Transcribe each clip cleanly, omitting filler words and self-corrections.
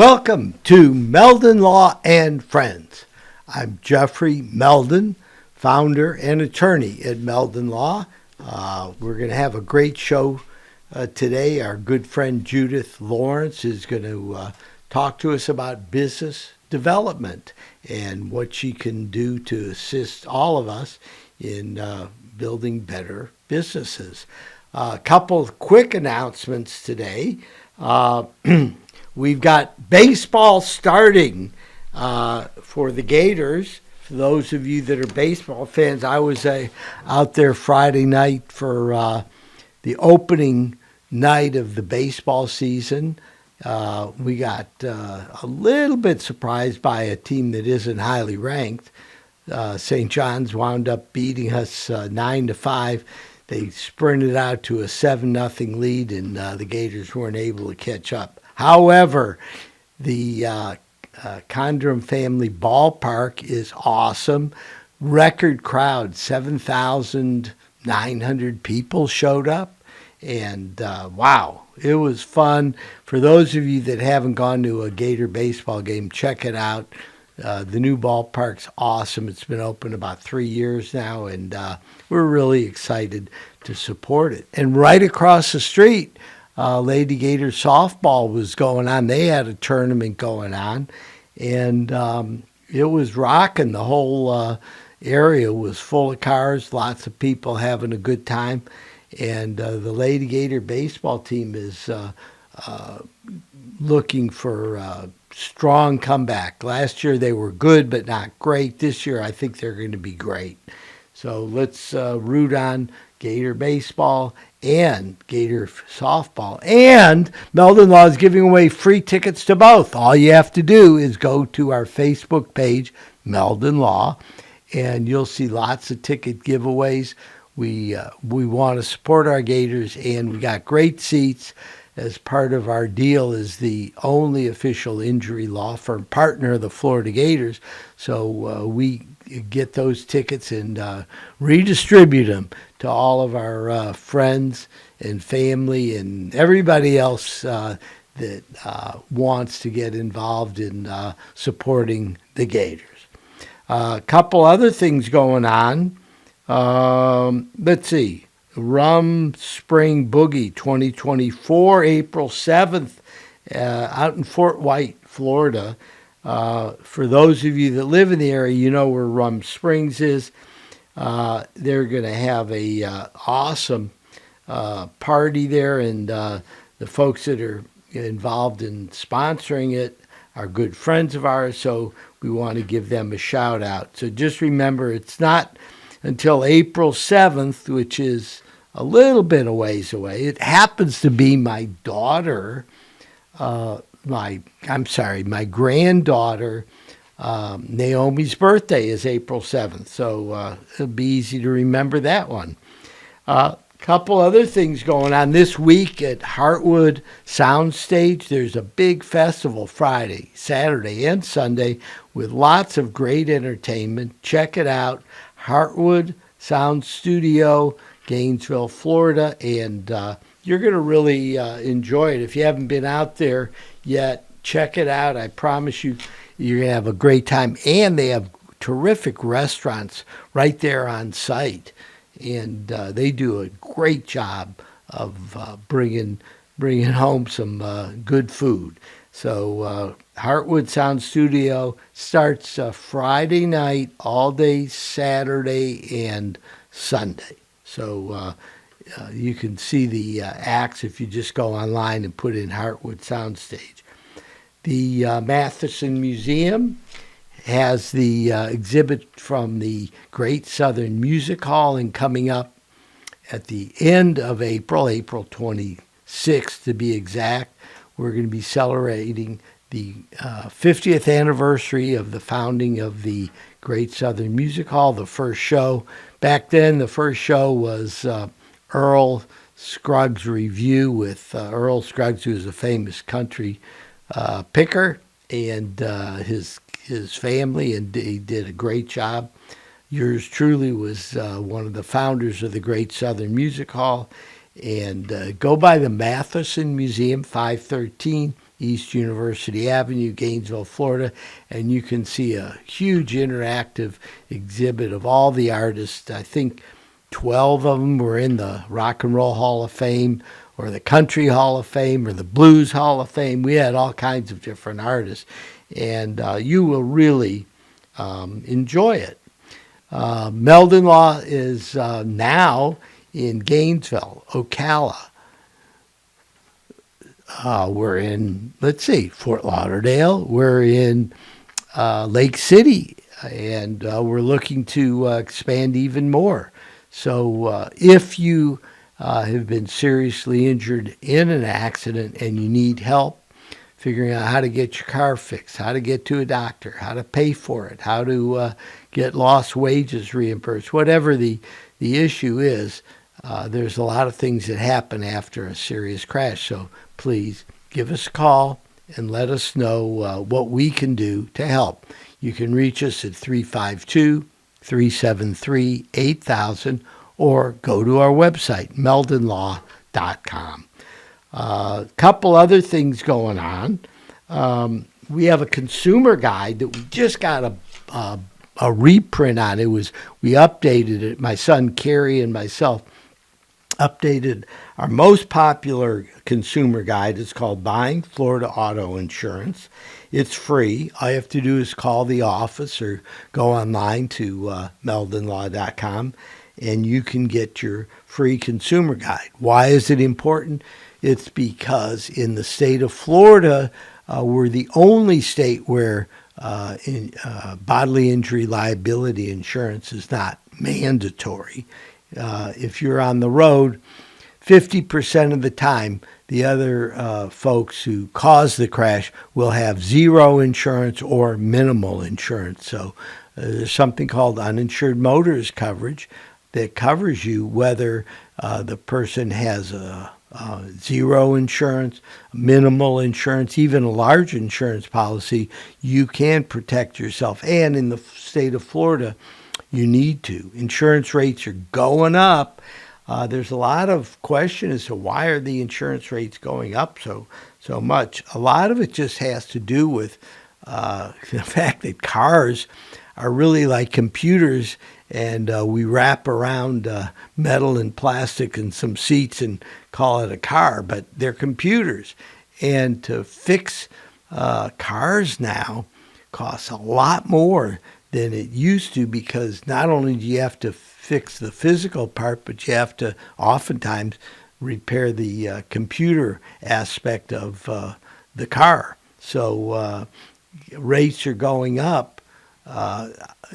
Welcome to Meldon Law and Friends. I'm Jeffrey Meldon, founder and attorney at Meldon Law. We're going to have a great show today. Our good friend Judith Lawrence is going to talk to us about business development and what she can do to assist all of us in building better businesses. A couple of quick announcements today. We've got baseball starting for the Gators. For those of you that are baseball fans, I was out there Friday night for the opening night of the baseball season. We got a little bit surprised by a team that isn't highly ranked. St. John's wound up beating us 9-5. They sprinted out to a 7-0 lead, and the Gators weren't able to catch up. However, the Condrum family ballpark is awesome. Record crowd, 7,900 people showed up. And wow, it was fun. For those of you that haven't gone to a Gator baseball game, check it out. The new ballpark's awesome. It's been open about 3 years now, and we're really excited to support it. And right across the street, Lady Gator softball was going on. They had a tournament going on, and it was rocking. The whole area was full of cars, lots of people having a good time. And the Lady Gator baseball team is looking for a strong comeback. Last year they were good, but not great. This year I think they're going to be great. So let's root on Gator baseball and Gator softball. And Meldon Law is giving away free tickets to both. All you have to do is go to our Facebook page, Meldon Law, and you'll see lots of ticket giveaways. We want to support our Gators, and we got great seats. As part of our deal is the only official injury law firm partner of the Florida Gators. So we get those tickets and redistribute them to all of our friends and family and everybody else that wants to get involved in supporting the Gators. A couple other things going on. Let's see. Rum Spring Boogie 2024, April 7th, out in Fort White, Florida. For those of you that live in the area, you know where Rum Springs is. They're going to have a awesome party there, and the folks that are involved in sponsoring it are good friends of ours, so we want to give them a shout out. So just remember, it's not until April 7th, which is a little bit a ways away. It happens to be my daughter, my granddaughter, Naomi's birthday is April 7th, so it'll be easy to remember that one. Couple other things going on this week at Heartwood Soundstage. There's a big festival Friday, Saturday, and Sunday with lots of great entertainment. Check it out. Heartwood Sound Studio, Gainesville, Florida, and you're going to really enjoy it. If you haven't been out there yet, check it out. I promise you, you're going to have a great time. And they have terrific restaurants right there on site, and they do a great job of bringing home some good food. So Heartwood Sound Studio starts Friday night, all day Saturday and Sunday. So you can see the acts if you just go online and put in Heartwood Soundstage. The Matheson Museum has the exhibit from the Great Southern Music Hall, and coming up at the end of April, April 26th to be exact, we're going to be celebrating the 50th anniversary of the founding of the Great Southern Music Hall, the first show. Back then, the first show was Earl Scruggs Review with Earl Scruggs, who is a famous country picker, and his family, and he did a great job. Yours truly was one of the founders of the Great Southern Music Hall. And go by the Matheson Museum, 513 East University Avenue, Gainesville, Florida, and you can see a huge interactive exhibit of all the artists. I think 12 of them were in the Rock and Roll Hall of Fame or the Country Hall of Fame or the Blues Hall of Fame. We had all kinds of different artists, and you will really enjoy it. Meldon Law is now in Gainesville, Ocala. We're in, Fort Lauderdale. We're in Lake City, and we're looking to expand even more. So if you have been seriously injured in an accident and you need help figuring out how to get your car fixed, how to get to a doctor, how to pay for it, how to get lost wages reimbursed, whatever the issue is, there's a lot of things that happen after a serious crash. So please give us a call and let us know what we can do to help. You can reach us at 352-373-8000 or go to our website, meldonlaw.com. A couple other things going on. We have a consumer guide that we just got a reprint on. We updated it. My son Kerry and myself updated our most popular consumer guide. It's called Buying Florida Auto Insurance. It's free. All you have to do is call the office or go online to meldonlaw.com, and you can get your free consumer guide. Why is it important? It's because in the state of Florida, we're the only state where bodily injury liability insurance is not mandatory. If you're on the road, 50% of the time, the other folks who caused the crash will have zero insurance or minimal insurance. So there's something called uninsured motorist coverage that covers you whether the person has zero insurance, minimal insurance, even a large insurance policy. You can protect yourself. And in the state of Florida, you need to. Insurance rates are going up. There's a lot of question as to why are the insurance rates going up so much. A lot of it just has to do with the fact that cars are really like computers, and we wrap around metal and plastic and some seats and call it a car, but they're computers. And to fix cars now costs a lot more than it used to, because not only do you have to fix the physical part, but you have to oftentimes repair the computer aspect of the car. So rates are going up.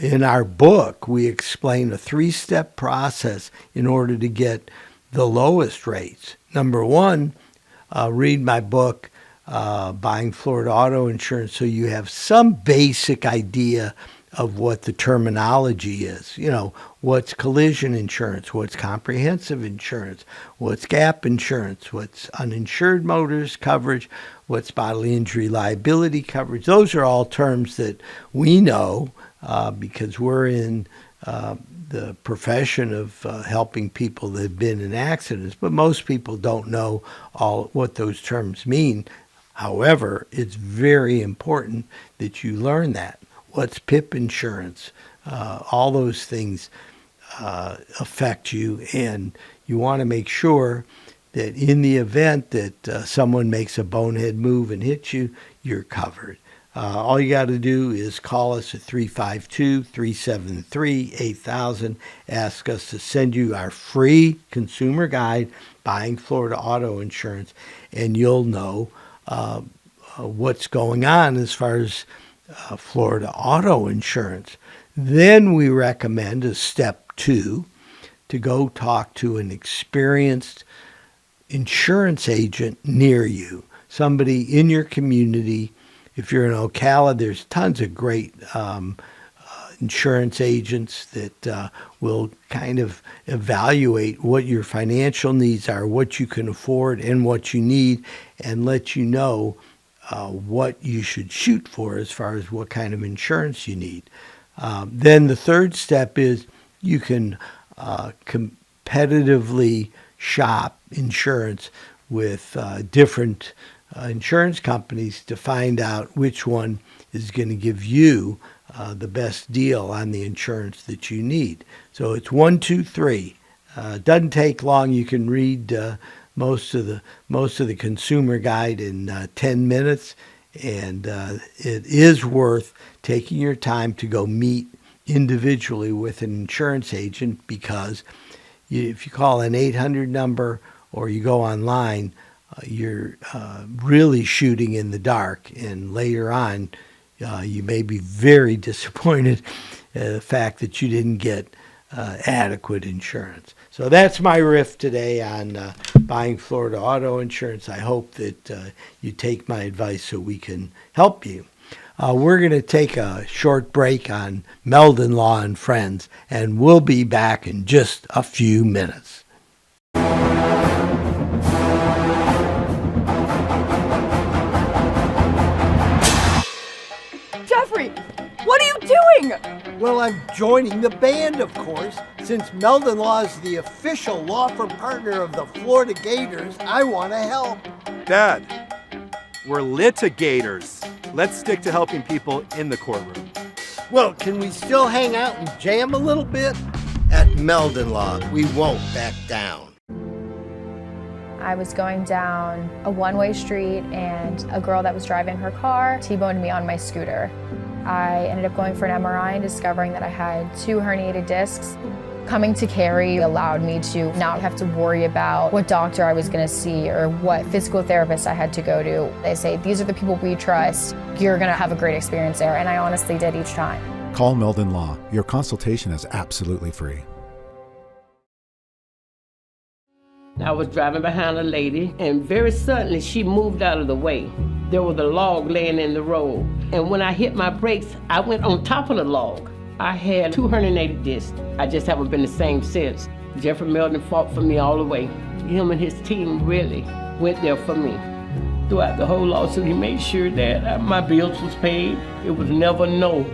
In our book, we explain a 3-step process in order to get the lowest rates. Number one, read my book, Buying Florida Auto Insurance, so you have some basic idea of what the terminology is. You know, what's collision insurance, what's comprehensive insurance, what's gap insurance, what's uninsured motorist coverage, what's bodily injury liability coverage. Those are all terms that we know because we're in the profession of helping people that have been in accidents, but most people don't know all what those terms mean. However, it's very important that you learn that. What's PIP insurance? All those things affect you, and you want to make sure that in the event that someone makes a bonehead move and hits you, you're covered. All you got to do is call us at 352-373-8000. Ask us to send you our free consumer guide, Buying Florida Auto Insurance, and you'll know what's going on as far as Florida auto insurance. Then we recommend as step 2 to go talk to an experienced insurance agent near you, somebody in your community. If you're in Ocala, there's tons of great insurance agents that will kind of evaluate what your financial needs are, what you can afford and what you need, and let you know what you should shoot for as far as what kind of insurance you need. Then the third step is you can competitively shop insurance with different insurance companies to find out which one is going to give you the best deal on the insurance that you need. So it's 123. Doesn't take long. You can read most of the consumer guide in 10 minutes, and it is worth taking your time to go meet individually with an insurance agent, because if you call an 800 number or you go online, you're really shooting in the dark, and later on you may be very disappointed at the fact that you didn't get adequate insurance. So that's my riff today on buying Florida auto insurance. I hope that you take my advice so we can help you. We're going to take a short break on Meldon Law and Friends, and we'll be back in just a few minutes. Jeffrey, what are you doing? Well, I'm joining the band, of course. Since Meldon Law is the official law firm partner of the Florida Gators, I want to help. Dad, we're litigators. Let's stick to helping people in the courtroom. Well, can we still hang out and jam a little bit? At Meldon Law, we won't back down. I was going down a one-way street and a girl that was driving her car T-boned me on my scooter. I ended up going for an MRI and discovering that I had 2 herniated discs. Coming to Cary allowed me to not have to worry about what doctor I was going to see or what physical therapist I had to go to. They say, these are the people we trust. You're going to have a great experience there. And I honestly did each time. Call Meldon Law. Your consultation is absolutely free. I was driving behind a lady, and very suddenly she moved out of the way. There was a log laying in the road, and when I hit my brakes, I went on top of the log. I had 2 herniated discs. I just haven't been the same since. Jeffrey Meldon fought for me all the way. Him and his team really went there for me. Throughout the whole lawsuit, he made sure that my bills was paid. It was never no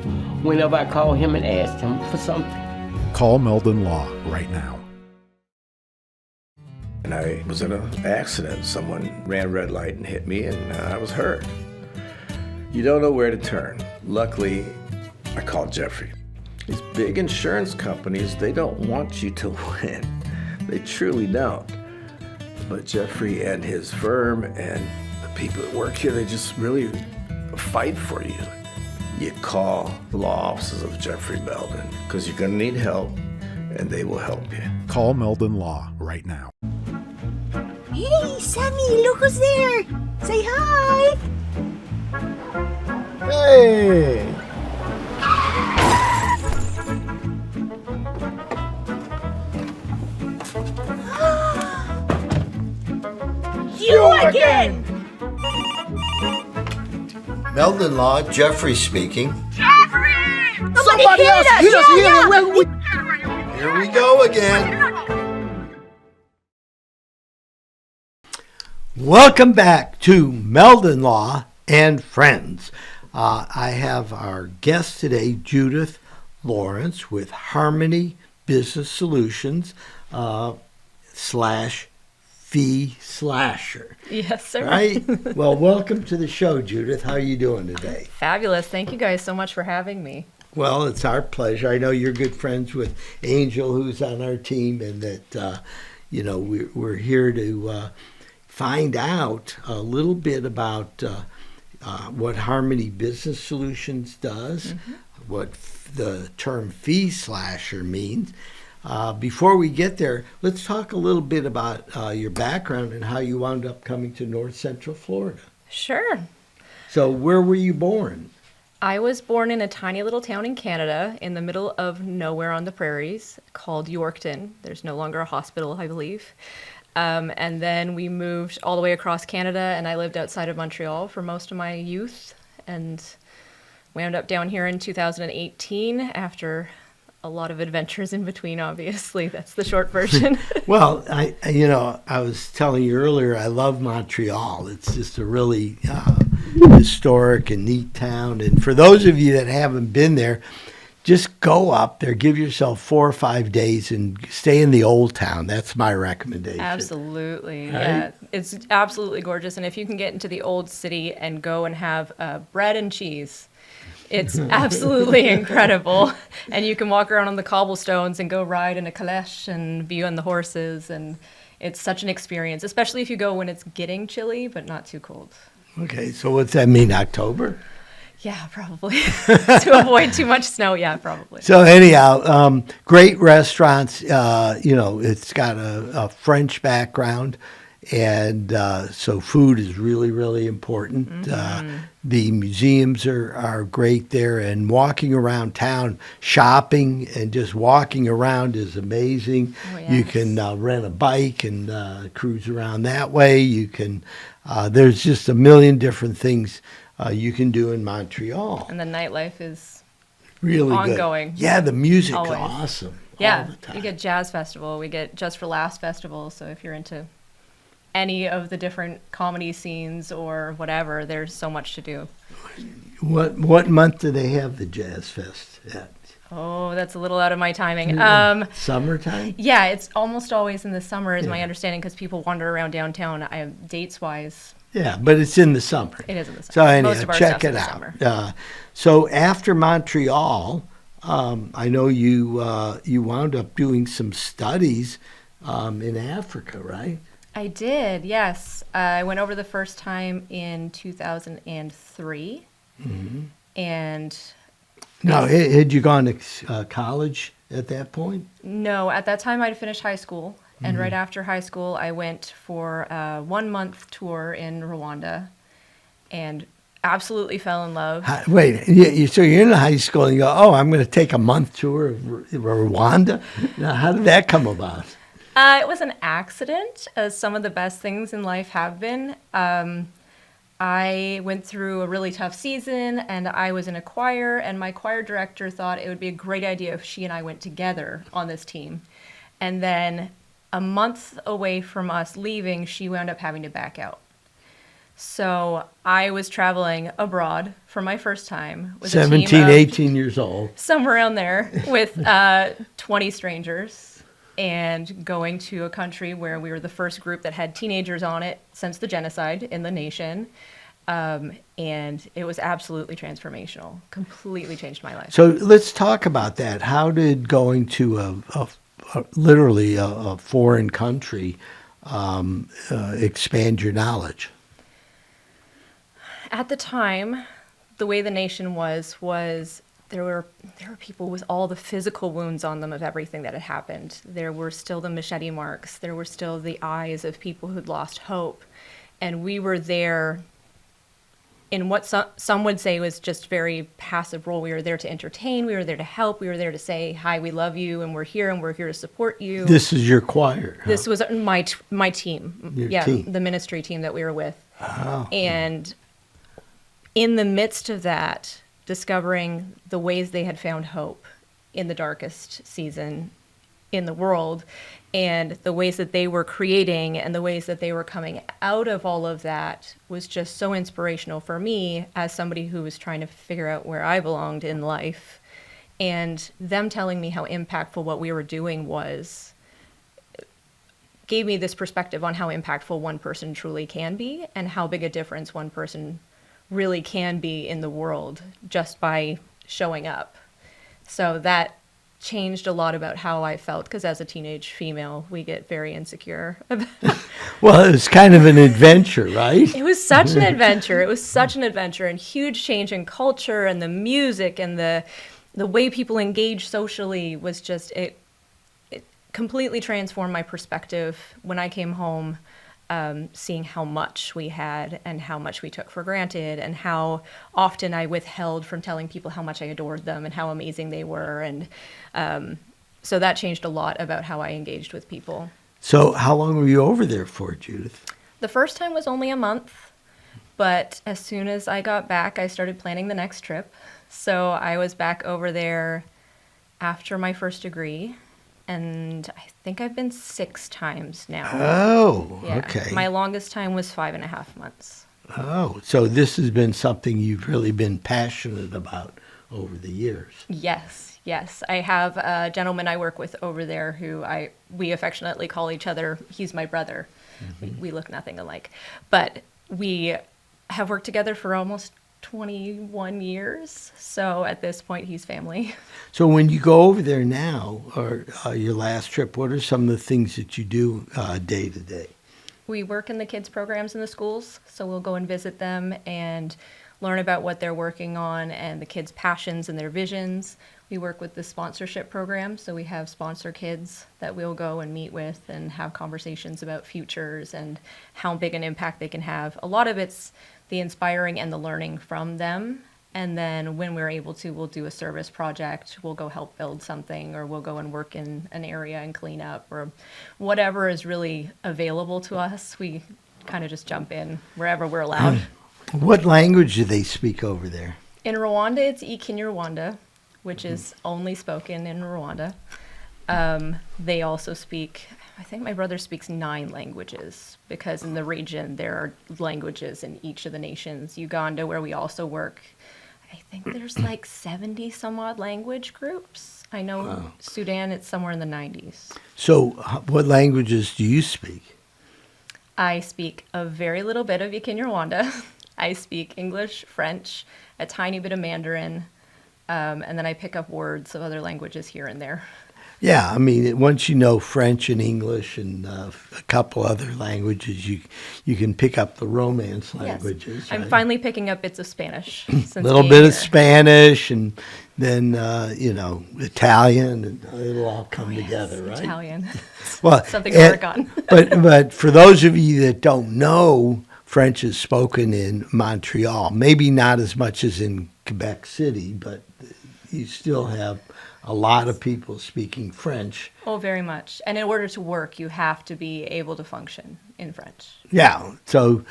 whenever I called him and asked him for something. Call Meldon Law right now. And I was in an accident. Someone ran red light and hit me, and I was hurt. You don't know where to turn. Luckily, I called Jeffrey. These big insurance companies, they don't want you to win. They truly don't. But Jeffrey and his firm and the people that work here, they just really fight for you. You call the law offices of Jeffrey Meldon, because you're going to need help, and they will help you. Call Meldon Law right now. Hey, Sammy, look who's there. Say hi. Hey! You again. Meldon Law, Jeffrey speaking. Jeffrey! Somebody else hit us Yeah. Here we go again. Welcome back to Meldon Law and Friends. I have our guest today, Judith Lawrence with Harmony Business Solutions /Fee Slasher. Yes, sir. Right? Well, welcome to the show, Judith. How are you doing today? Fabulous. Thank you guys so much for having me. Well, it's our pleasure. I know you're good friends with Angel, who's on our team, and that, we're here to find out a little bit about what Harmony Business Solutions does, what the term fee slasher means. Before we get there, let's talk a little bit about your background and how you wound up coming to North Central Florida. Sure. So where were you born? I was born in a tiny little town in Canada in the middle of nowhere on the prairies called Yorkton. There's no longer a hospital, I believe. And then we moved all the way across Canada, and I lived outside of Montreal for most of my youth. And we ended up down here in 2018 after a lot of adventures in between, obviously. That's the short version. Well, I was telling you earlier, I love Montreal. It's just a really historic and neat town. And for those of you that haven't been there, just go up there, give yourself 4 or 5 days, and stay in the old town. That's my recommendation. Absolutely. Right? Yeah. It's absolutely gorgeous. And if you can get into the old city and go and have bread and cheese, it's absolutely incredible. And you can walk around on the cobblestones and go ride in a caleche and be on the horses. And it's such an experience, especially if you go when it's getting chilly, but not too cold. Okay, so what's that mean, October? Yeah, probably. To avoid too much snow, yeah, probably. So anyhow, great restaurants. It's got a French background, and so food is really, really important. The museums are great there, and walking around town, shopping and just walking around is amazing. Oh, yes. You can rent a bike and cruise around that way. You can. There's just a million different things you can do in Montreal. And the nightlife is Really ongoing. good. Yeah, the music's Always. awesome. Yeah, all the time. we get Jazz Festival, we get Just for Laughs Festival, so if you're into any of the different comedy scenes or whatever, there's so much to do. What month do they have the Jazz Fest at? Oh, that's a little out of my timing. Summertime? Yeah, it's almost always in the summer is my Yeah. understanding because people wander around downtown. Dates-wise, Yeah, but it's in the summer. it is in the So summer. anyhow, Most of our check stuff's it in the out. summer. So after Montreal, I know you wound up doing some studies in Africa, right? I did, yes. I went over the first time in 2003. And Now, had you gone to college at that point? no, at that time I'd finished high school. And right after high school, I went for a 1-month tour in Rwanda and absolutely fell in love. Wait, so you're in high school and you go, oh, I'm going to take a month tour of Rwanda? Now, how did that come about? It was an accident, as some of the best things in life have been. I went through a really tough season, and I was in a choir, and my choir director thought it would be a great idea if she and I went together on this team. And then a month away from us leaving, she wound up having to back out. So I was traveling abroad for my first time with a team 17, of 18 years old. somewhere around there with 20 strangers and going to a country where we were the first group that had teenagers on it since the genocide in the nation. And it was absolutely transformational, completely changed my life. So let's talk about that. How did going to literally a foreign country expand your knowledge? At the time, the way the nation was there were people with all the physical wounds on them of everything that had happened. There were still the machete marks. There were still the eyes of people who'd lost hope. And we were there in what some would say was just very passive role. We were there to entertain. We were there to help. We were there to say, hi, we love you, and we're here to support you. This is your choir. Huh? This was my team. Your team. The ministry team that we were with. Oh. And in the midst of that, discovering the ways they had found hope in the darkest season in the world, and the ways that they were creating and the ways that they were coming out of all of that was just so inspirational for me as somebody who was trying to figure out where I belonged in life. And them telling me how impactful what we were doing was gave me this perspective on how impactful one person truly can be and how big a difference one person really can be in the world just by showing up. So that changed a lot about how I felt, because as a teenage female, we get very insecure. Well, it was kind of an adventure, right? It was such an adventure. It was such an adventure, and huge change in culture and the music and the way people engage socially was just, it completely transformed my perspective when I came home. Seeing how much we had and how much we took for granted and how often I withheld from telling people how much I adored them and how amazing they were. And so that changed a lot about how I engaged with people. So how long were you over there for, Judith? The first time was only a month, but as soon as I got back, I started planning the next trip. So I was back over there after my first degree. And I think I've been 6 times now. Oh, Yeah. okay. My longest time was 5.5 months. Oh, so this has been something you've really been passionate about over the years. Yes, yes. I have a gentleman I work with over there who we affectionately call each other, he's my brother. We look nothing alike. But we have worked together for almost 21 years. So at this point, he's family. So when you go over there now, or your last trip, what are some of the things that you do day to day? We work in the kids' programs in the schools. So we'll go and visit them and learn about what they're working on and the kids' passions and their visions. We work with the sponsorship program, so we have sponsor kids that we'll go and meet with and have conversations about futures and how big an impact they can have. A lot of it's the inspiring and the learning from them. And then when we're able to, we'll do a service project. We'll go help build something, or we'll go and work in an area and clean up, or whatever is really available to us. We kind of just jump in wherever we're allowed. What language do they speak over there? In Rwanda, it's Ikinyarwanda, which is only spoken in Rwanda. They also speak, I think my brother speaks 9 languages, because in the region there are languages in each of the nations. Uganda, where we also work, I think there's like 70 some odd language groups. I know Sudan, it's somewhere in the 90s. So what languages do you speak? I speak a very little bit of Ikinyarwanda. I speak English, French, a tiny bit of Mandarin, and then I pick up words of other languages here and there. Yeah, I mean, once you know French and English and a couple other languages, you can pick up the Romance languages. Yes. I'm right? finally picking up bits of Spanish. A little bit of Spanish, and then Italian, and it'll all come together, right? Italian. Well, Something to work on. but for those of you that don't know, French is spoken in Montreal. Maybe not as much as in Quebec City, but you still have a lot of people speaking French. Oh, very much. And in order to work, you have to be able to function in French. Yeah. So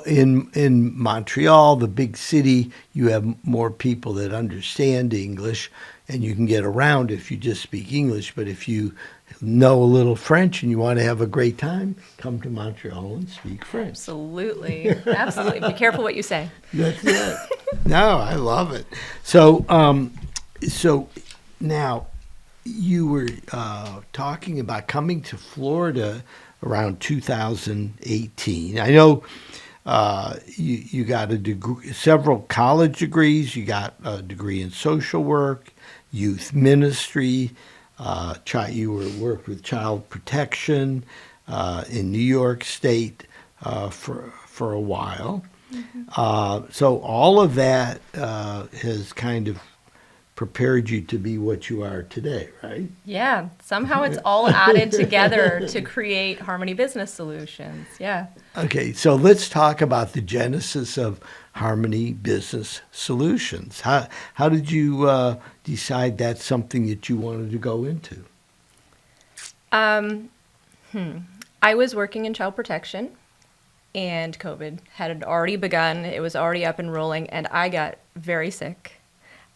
in Montreal, the big city, you have more people that understand English, and you can get around if you just speak English. But if you know a little French and you want to have a great time, come to Montreal and speak French. Absolutely. Absolutely. Be careful what you say. That's it. No, I love it. So, so now you were talking about coming to Florida around 2018. I know you got a degree, several college degrees. You got a degree in social work, youth ministry. You worked with child protection in New York State for a while. Mm-hmm. So all of that has kind of prepared you to be what you are today, right? Yeah. Somehow it's all added together to create Harmony Business Solutions. Yeah. Okay, so let's talk about the genesis of Harmony Business Solutions. How did you decide that's something that you wanted to go into? I was working in child protection, and COVID had already begun. It was already up and rolling, and I got very sick.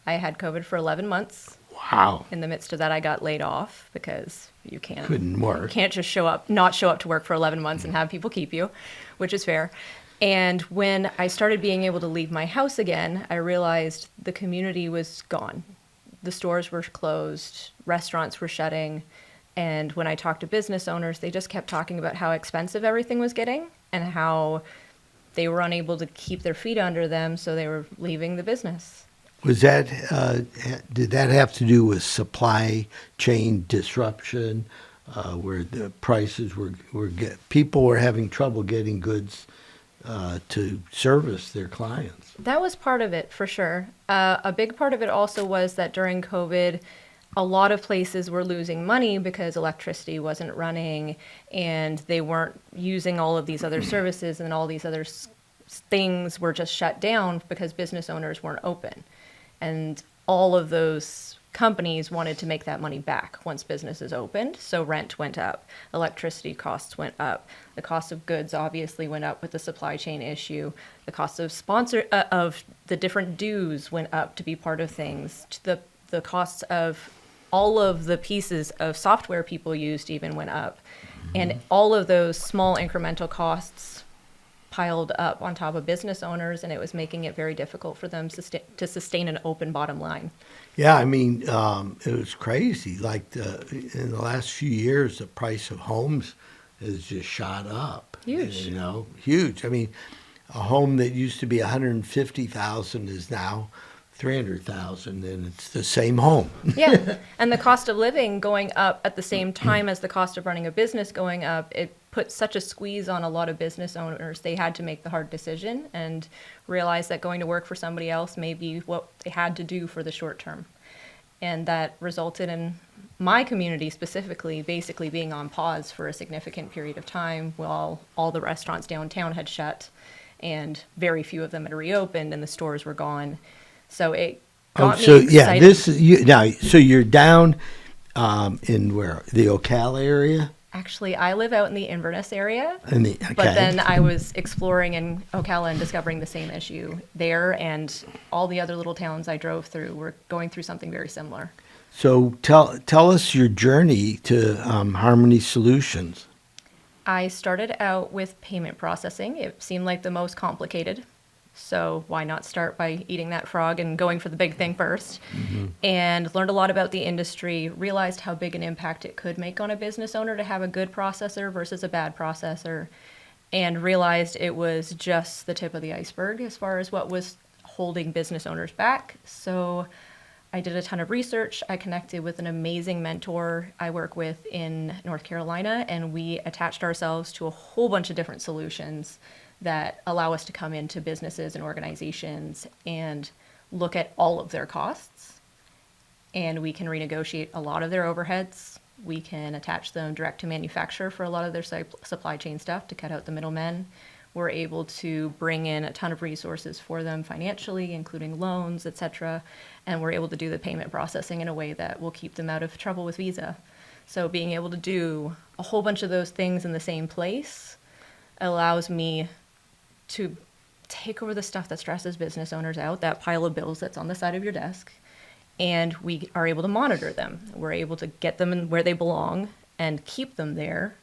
I had COVID for 11 months. Wow. In the midst of that, I got laid off because you couldn't work. You can't just not show up to work for 11 months and have people keep you, which is fair. And when I started being able to leave my house again, I realized the community was gone. The stores were closed, restaurants were shutting, and when I talked to business owners, they just kept talking about how expensive everything was getting and how they were unable to keep their feet under them, so they were leaving the business. Was that did that have to do with supply chain disruption, where the prices people were having trouble getting goods to service their clients? That was part of it, for sure. A big part of it also was that during COVID, a lot of places were losing money because electricity wasn't running and they weren't using all of these other services, and all these other things were just shut down because business owners weren't open. And all of those companies wanted to make that money back once businesses opened, so rent went up, electricity costs went up, the cost of goods obviously went up with the supply chain issue, the cost of of the different dues went up to be part of things, the costs of all of the pieces of software people used even went up, and all of those small incremental costs piled up on top of business owners, and it was making it very difficult for them to sustain an open bottom line. Yeah, I mean, it was crazy. Like in the last few years, the price of homes has just shot up. Huge. You know, huge. I mean, a home that used to be $150,000 is now $300,000, and it's the same home. Yeah, and the cost of living going up at the same time as the cost of running a business going up, it put such a squeeze on a lot of business owners. They had to make the hard decision and realize that going to work for somebody else may be what they had to do for the short term. And that resulted in my community specifically basically being on pause for a significant period of time while all the restaurants downtown had shut and very few of them had reopened and the stores were gone. So it got me excited. Yeah, this is now. So you're down in where, the Ocala area? Actually, I live out in the Inverness area, Okay. but then I was exploring in Ocala and discovering the same issue there, and all the other little towns I drove through were going through something very similar. So tell us your journey to Harmony Solutions. I started out with payment processing. It seemed like the most complicated. So why not start by eating that frog and going for the big thing first? And learned a lot about the industry, realized how big an impact it could make on a business owner to have a good processor versus a bad processor, and realized it was just the tip of the iceberg as far as what was holding business owners back. So I did a ton of research. I connected with an amazing mentor I work with in North Carolina, and we attached ourselves to a whole bunch of different solutions that allow us to come into businesses and organizations and look at all of their costs. And we can renegotiate a lot of their overheads. We can attach them direct to manufacturer for a lot of their supply chain stuff to cut out the middlemen. We're able to bring in a ton of resources for them financially, including loans, etc. And we're able to do the payment processing in a way that will keep them out of trouble with Visa. So being able to do a whole bunch of those things in the same place allows me to take over the stuff that stresses business owners out, that pile of bills that's on the side of your desk, and we are able to monitor them. We're able to get them in where they belong and keep them there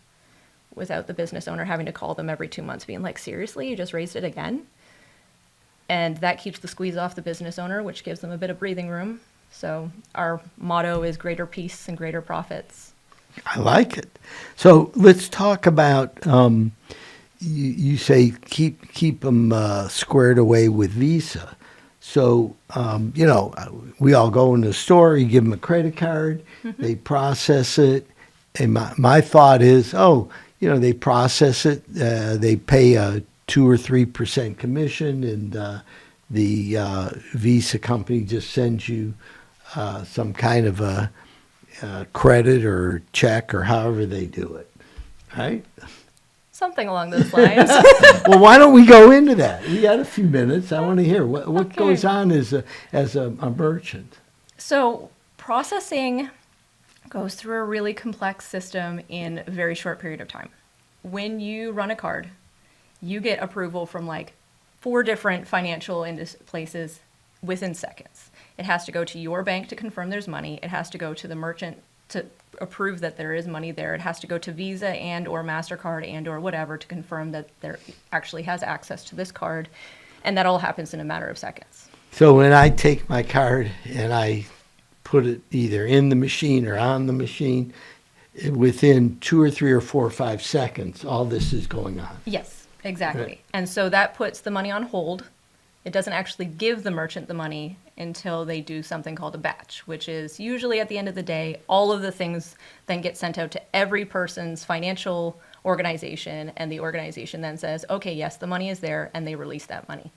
without the business owner having to call them every 2 months being like, seriously, you just raised it again? And that keeps the squeeze off the business owner, which gives them a bit of breathing room. So our motto is greater peace and greater profits. I like it. So let's talk about, you say keep them squared away with Visa. So, we all go in the store, you give them a credit card, they process it. And my thought is, they process it, they pay a 2 or 3% commission, and the Visa company just sends you some kind of a credit or check or however they do it, right? Something along those lines. Well, why don't we go into that? We got a few minutes. I want to hear what goes on as a merchant. So processing goes through a really complex system in a very short period of time. When you run a card, you get approval from like 4 different financial places within seconds. It has to go to your bank to confirm there's money. It has to go to the merchant to approve that there is money there. It has to go to Visa and or MasterCard and or whatever to confirm that there actually has access to this card. And that all happens in a matter of seconds. So when I take my card and I put it either in the machine or on the machine, within 2 or 3 or 4 or 5 seconds, all this is going on. Yes, exactly. Right. And so that puts the money on hold. It doesn't actually give the merchant the money until they do something called a batch, which is usually at the end of the day, all of the things then get sent out to every person's financial organization, and the organization then says, okay, yes, the money is there, and they release that money.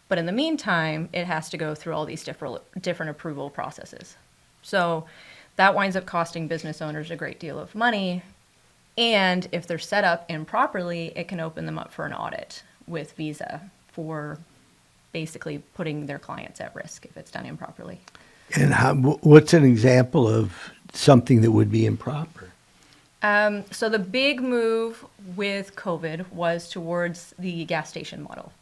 But in the meantime, it has to go through all these different approval processes. So that winds up costing business owners a great deal of money, and if they're set up improperly, it can open them up for an audit with Visa for basically putting their clients at risk if it's done improperly. And what's an example of something that would be improper? So the big move with COVID was towards the gas station model,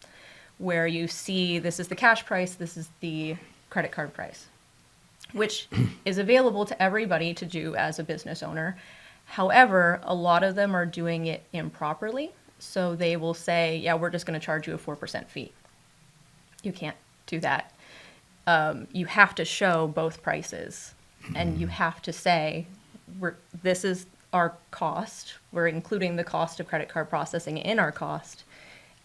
where you see this is the cash price, this is the credit card price, which is available to everybody to do as a business owner. However, a lot of them are doing it improperly. So they will say, yeah, we're just going to charge you a 4% fee. You can't do that. You have to show both prices, and you have to say, this is our cost. We're including the cost of credit card processing in our cost,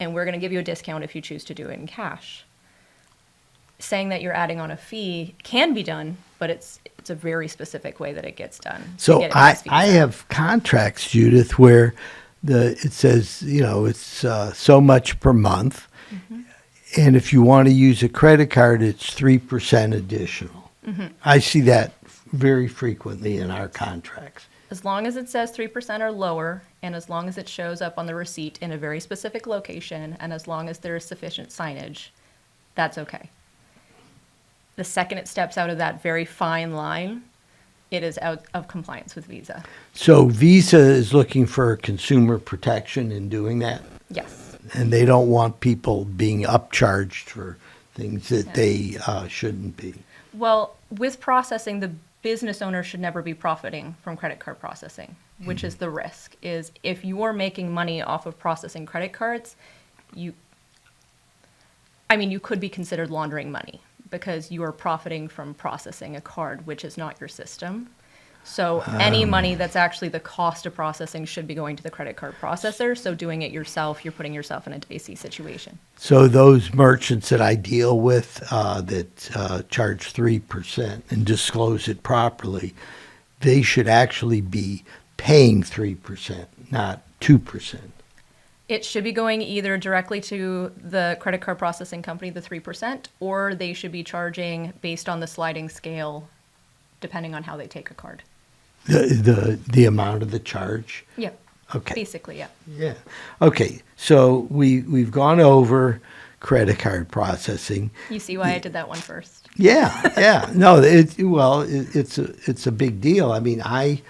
and we're going to give you a discount if you choose to do it in cash. Saying that you're adding on a fee can be done, but it's a very specific way that it gets done. So I have contracts, Judith, where it says, it's so much per month. Mm-hmm. And if you want to use a credit card, it's 3% additional. Mm-hmm. I see that very frequently in our contracts. As long as it says 3% or lower, and as long as it shows up on the receipt in a very specific location, and as long as there is sufficient signage, that's okay. The second it steps out of that very fine line, it is out of compliance with Visa. So Visa is looking for consumer protection in doing that? Yes. And they don't want people being upcharged for things that they shouldn't be. Well, with processing, the business owner should never be profiting from credit card processing, which is the risk, is if you are making money off of processing credit cards, you could be considered laundering money, because you are profiting from processing a card, which is not your system. So any money that's actually the cost of processing should be going to the credit card processor. So doing it yourself, you're putting yourself in a dicey situation. So those merchants that I deal with that charge 3% and disclose it properly, they should actually be paying 3%, not 2%. It should be going either directly to the credit card processing company, the 3%, or they should be charging based on the sliding scale, depending on how they take a card. The amount of the charge? Yeah. Okay. Basically, yeah. Yeah. Okay. So we've gone over credit card processing. You see why I did that one first? Yeah. Yeah. No. It's a big deal. I mean, I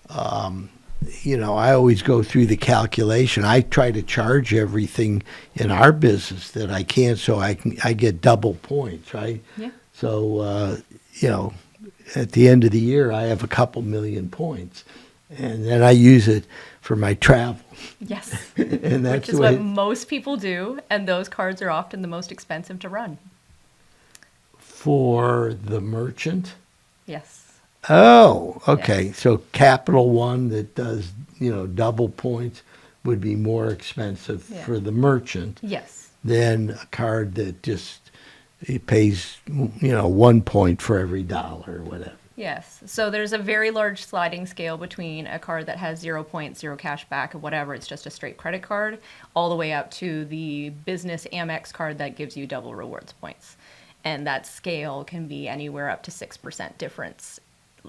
always go through the calculation. I try to charge everything in our business that I can, so I get double points, right? Yeah. So at the end of the year, I have a couple million points, and then I use it for my travel. Yes. And that's which is what most people do, and those cards are often the most expensive to run. For the merchant? Yes. Oh, okay. Yes. So Capital One that does, double points would be more expensive for the merchant. Yes. Than a card that just it pays, 1 point for every dollar or whatever. Yes. So there's a very large sliding scale between a card that has 0 points, 0 cash back, or whatever. It's just a straight credit card, all the way up to the business Amex card that gives you double rewards points. And that scale can be anywhere up to 6% difference,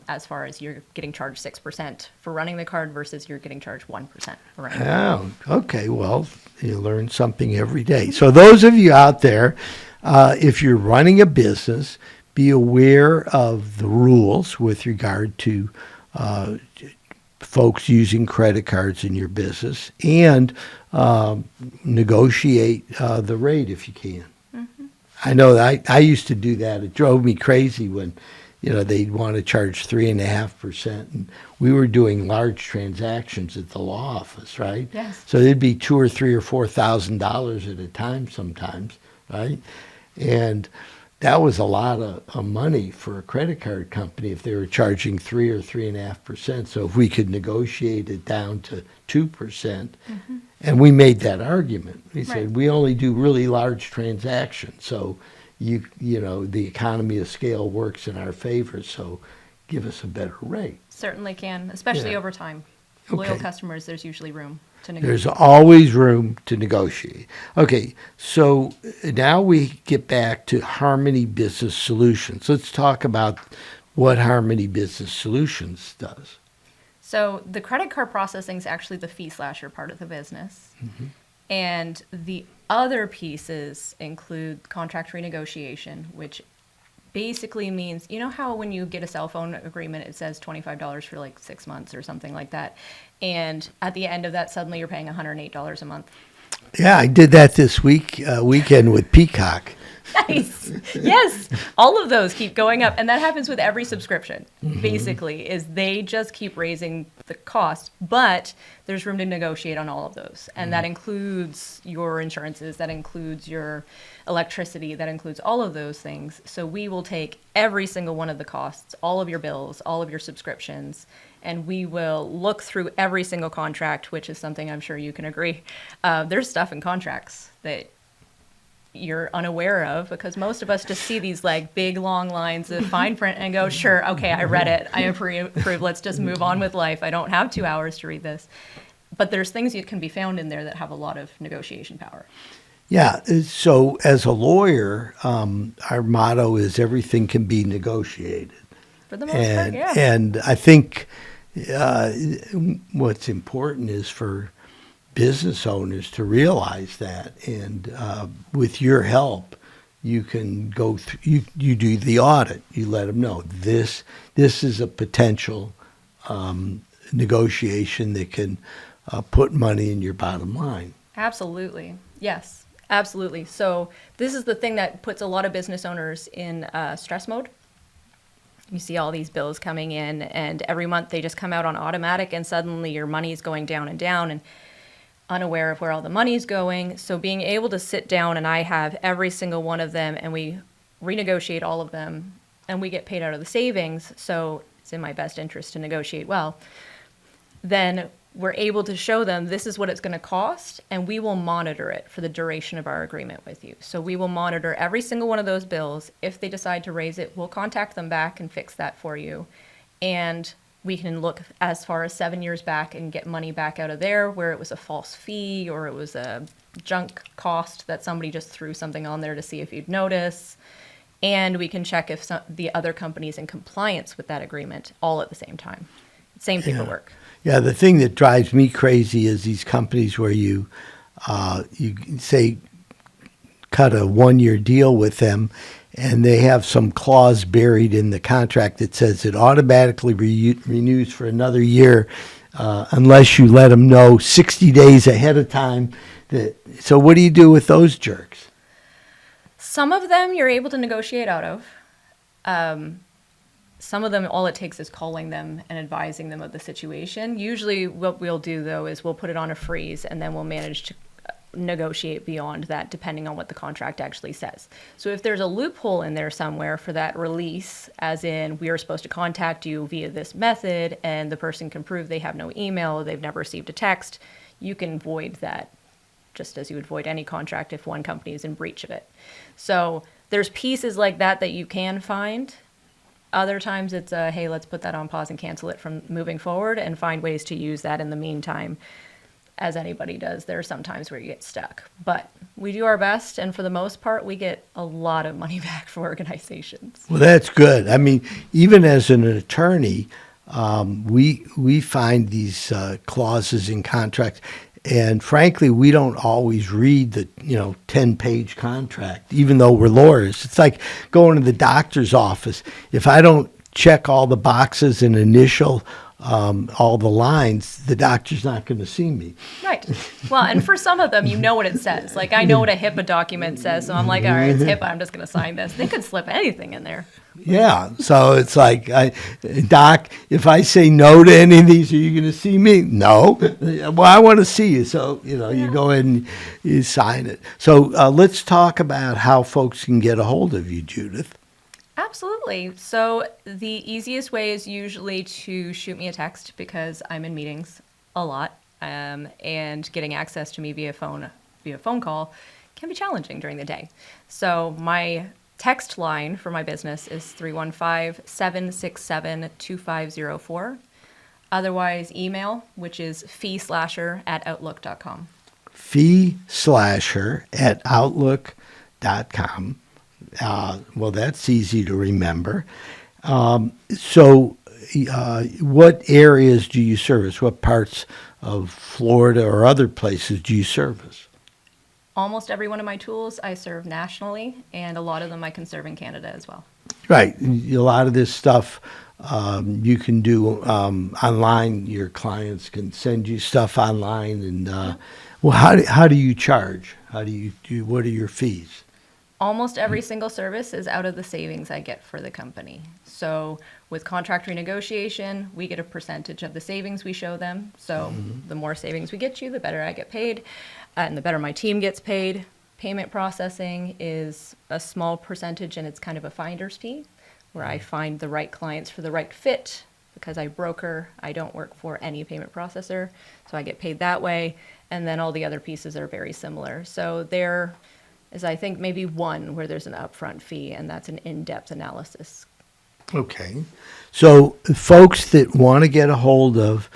as far as you're getting charged 6% for running the card versus you're getting charged 1% for running the card. Oh, okay. Well, you learn something every day. So those of you out there, if you're running a business, be aware of the rules with regard to folks using credit cards in your business, and negotiate the rate if you can. Mm-hmm. I know that I used to do that. It drove me crazy when they'd want to charge 3.5%, and we were doing large transactions at the law office, right? Yes. So it'd be $2,000 or $3,000 or $4,000 at a time sometimes, right? And that was a lot of money for a credit card company if they were charging 3 or 3.5%. So if we could negotiate it down to 2%, mm-hmm. and we made that argument. We said we only do really large transactions, so the economy of scale works in our favor, so give us a better rate. Certainly can, especially over time. Loyal customers, there's usually room to negotiate. There's always room to negotiate. Okay, so now we get back to Harmony Business Solutions. Let's talk about what Harmony Business Solutions does. So the credit card processing is actually the fee slasher part of the business. Mm-hmm. And the other pieces include contract renegotiation, which basically means, how when you get a cell phone agreement, it says $25 for like 6 months or something like that. And at the end of that, suddenly you're paying $108 a month. Yeah, I did that this weekend with Peacock. Nice. Yes. All of those keep going up. And that happens with every subscription, basically, is they just keep raising the cost. But there's room to negotiate on all of those. And that includes your insurances, that includes your electricity, that includes all of those things. So we will take every single one of the costs, all of your bills, all of your subscriptions, and we will look through every single contract, which is something I'm sure you can agree. There's stuff in contracts that you're unaware of, because most of us just see these like big long lines of fine print and go, sure, okay, I read it, I approve, let's just move on with life. I don't have 2 hours to read this. But there's things that can be found in there that have a lot of negotiation power. Yeah. So as a lawyer, our motto is everything can be negotiated. For the most part, yeah. And I think what's important is for business owners to realize that, and with your help, you can go through. You do the audit. You let them know this is a potential negotiation that can put money in your bottom line. Absolutely, yes, absolutely. So this is the thing that puts a lot of business owners in stress mode. You see all these bills coming in, and every month they just come out on automatic, and suddenly your money is going down, and unaware of where all the money's going. So being able to sit down, and I have every single one of them, and we renegotiate all of them, and we get paid out of the savings, so it's in my best interest to negotiate well, then we're able to show them this is what it's going to cost, and we will monitor it for the duration of our agreement with you. So we will monitor every single one of those bills. If they decide to raise it, we'll contact them back and fix that for you. And we can look as far as 7 years back and get money back out of there where it was a false fee or it was a junk cost that somebody just threw something on there to see if you'd notice. And we can check if the other company's in compliance with that agreement all at the same time. Same paperwork. Yeah, the thing that drives me crazy is these companies where you say cut a 1-year deal with them, and they have some clause buried in the contract that says it automatically renews for another year unless you let them know 60 days ahead of time. So what do you do with those jerks? Some of them you're able to negotiate out of. Some of them, all it takes is calling them and advising them of the situation. Usually what we'll do, though, is we'll put it on a freeze, and then we'll manage to negotiate beyond that, depending on what the contract actually says. So if there's a loophole in there somewhere for that release, as in we are supposed to contact you via this method, and the person can prove they have no email, they've never received a text, you can void that just as you would void any contract if one company is in breach of it. So there's pieces like that you can find. Other times it's hey, let's put that on pause and cancel it from moving forward and find ways to use that in the meantime. As anybody does, there are some times where you get stuck. But we do our best, and for the most part, we get a lot of money back from organizations. Well, that's good. I mean, even as an attorney, we find these clauses in contracts. And frankly, we don't always read the 10-page contract, even though we're lawyers. It's like going to the doctor's office. If I don't check all the boxes and initial all the lines, the doctor's not going to see me. Right. Well, and for some of them, you know what it says. Like, I know what a HIPAA document says, so I'm like, all right, it's HIPAA, I'm just going to sign this. They could slip anything in there. Yeah, so it's like, Doc, if I say no to any of these, are you going to see me? No. Well, I want to see you. So, you go ahead and you sign it. So let's talk about how folks can get a hold of you, Judith. Absolutely. So the easiest way is usually to shoot me a text because I'm in meetings a lot, and getting access to me via phone call can be challenging during the day. So my text line for my business is 315-767-2504. Otherwise, email, which is feeslasher@outlook.com. feeslasher@outlook.com. Well, that's easy to remember. So what areas do you service? What parts of Florida or other places do you service? Almost every one of my tools I serve nationally, and a lot of them I can serve in Canada as well. Right. A lot of this stuff you can do online. Your clients can send you stuff online. And well, how do you charge? How do you do? What are your fees? Almost every single service is out of the savings I get for the company. So with contract renegotiation, we get a percentage of the savings we show them. So the more savings we get you, the better I get paid, and the better my team gets paid. Payment processing is a small percentage, and it's kind of a finder's fee, where I find the right clients for the right fit. Because I broker, I don't work for any payment processor, so I get paid that way. And then all the other pieces are very similar. So there is, I think, maybe one where there's an upfront fee, and that's an in-depth analysis. Okay. So folks that want to get a hold of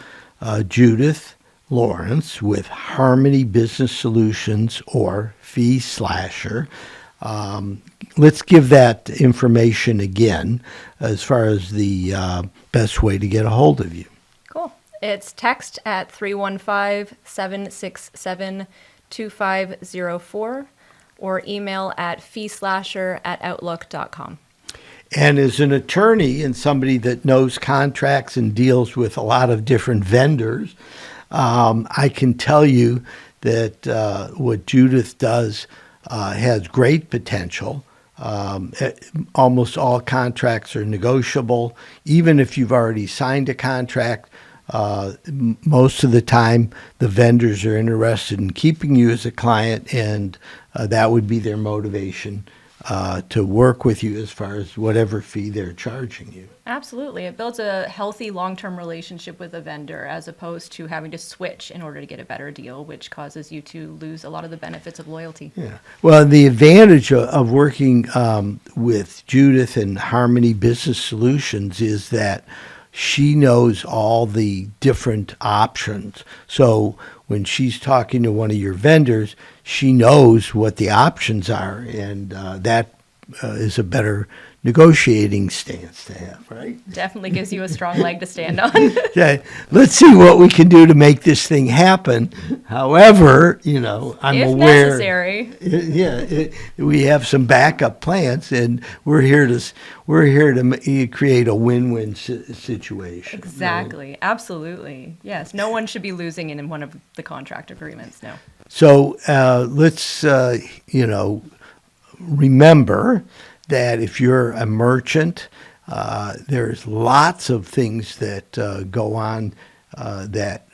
Judith Lawrence with Harmony Business Solutions or Fee Slasher, let's give that information again as far as the best way to get a hold of you. Cool. It's text at 315-767-2504 or email at feeslasher@outlook.com. And as an attorney and somebody that knows contracts and deals with a lot of different vendors, I can tell you that what Judith does has great potential. Almost all contracts are negotiable. Even if you've already signed a contract, most of the time the vendors are interested in keeping you as a client, and that would be their motivation to work with you as far as whatever fee they're charging you. Absolutely. It builds a healthy long-term relationship with a vendor as opposed to having to switch in order to get a better deal, which causes you to lose a lot of the benefits of loyalty. Yeah. Well, the advantage of working with Judith and Harmony Business Solutions is that she knows all the different options. So when she's talking to one of your vendors, she knows what the options are, and that is a better negotiating stance to have, right? Definitely gives you a strong leg to stand on. Okay, let's see what we can do to make this thing happen. However, I'm if aware. necessary. We have some backup plans, and we're here to create a win-win situation. Exactly. Right? Absolutely. Yes. No one should be losing in one of the contract agreements. No. So let's remember that if you're a merchant, there's lots of things that go on that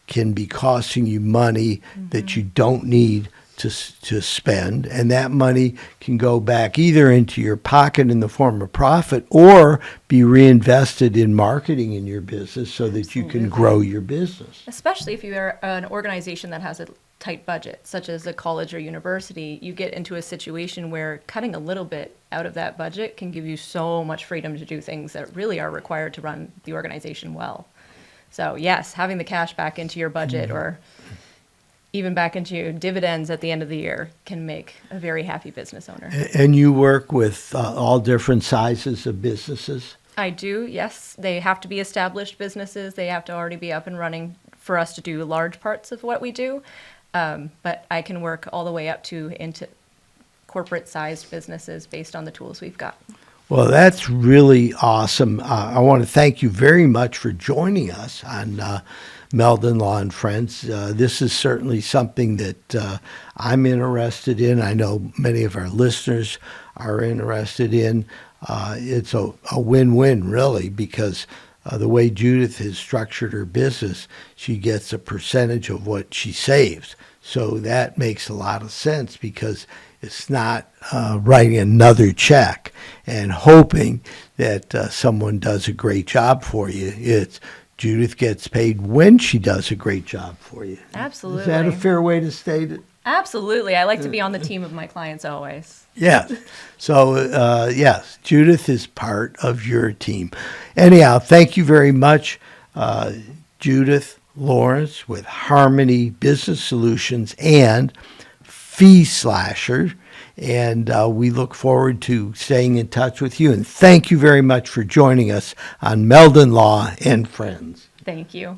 can be costing you money that you don't need to spend, and that money can go back either into your pocket in the form of profit or be reinvested in marketing in your business so that you can grow your business. Especially if you are an organization that has a tight budget, such as a college or university, you get into a situation where cutting a little bit out of that budget can give you so much freedom to do things that really are required to run the organization well. So yes, having the cash back into your budget or even back into your dividends at the end of the year can make a very happy business owner. And you work with all different sizes of businesses? I do, yes. They have to be established businesses. They have to already be up and running for us to do large parts of what we do. But I can work all the way up to into corporate-sized businesses based on the tools we've got. Well, that's really awesome. I want to thank you very much for joining us on Meldon Law and Friends. This is certainly something that I'm interested in. I know many of our listeners are interested in. It's a win-win, really, because the way Judith has structured her business, she gets a percentage of what she saves. So that makes a lot of sense because it's not writing another check and hoping that someone does a great job for you. It's Judith gets paid when she does a great job for you. Absolutely. Is that a fair way to state it? Absolutely. I like to be on the team of my clients always. Yes. So, yes, Judith is part of your team. Anyhow, thank you very much, Judith Lawrence with Harmony Business Solutions and Fee Slasher. And we look forward to staying in touch with you. And thank you very much for joining us on Meldon Law and Friends. Thank you.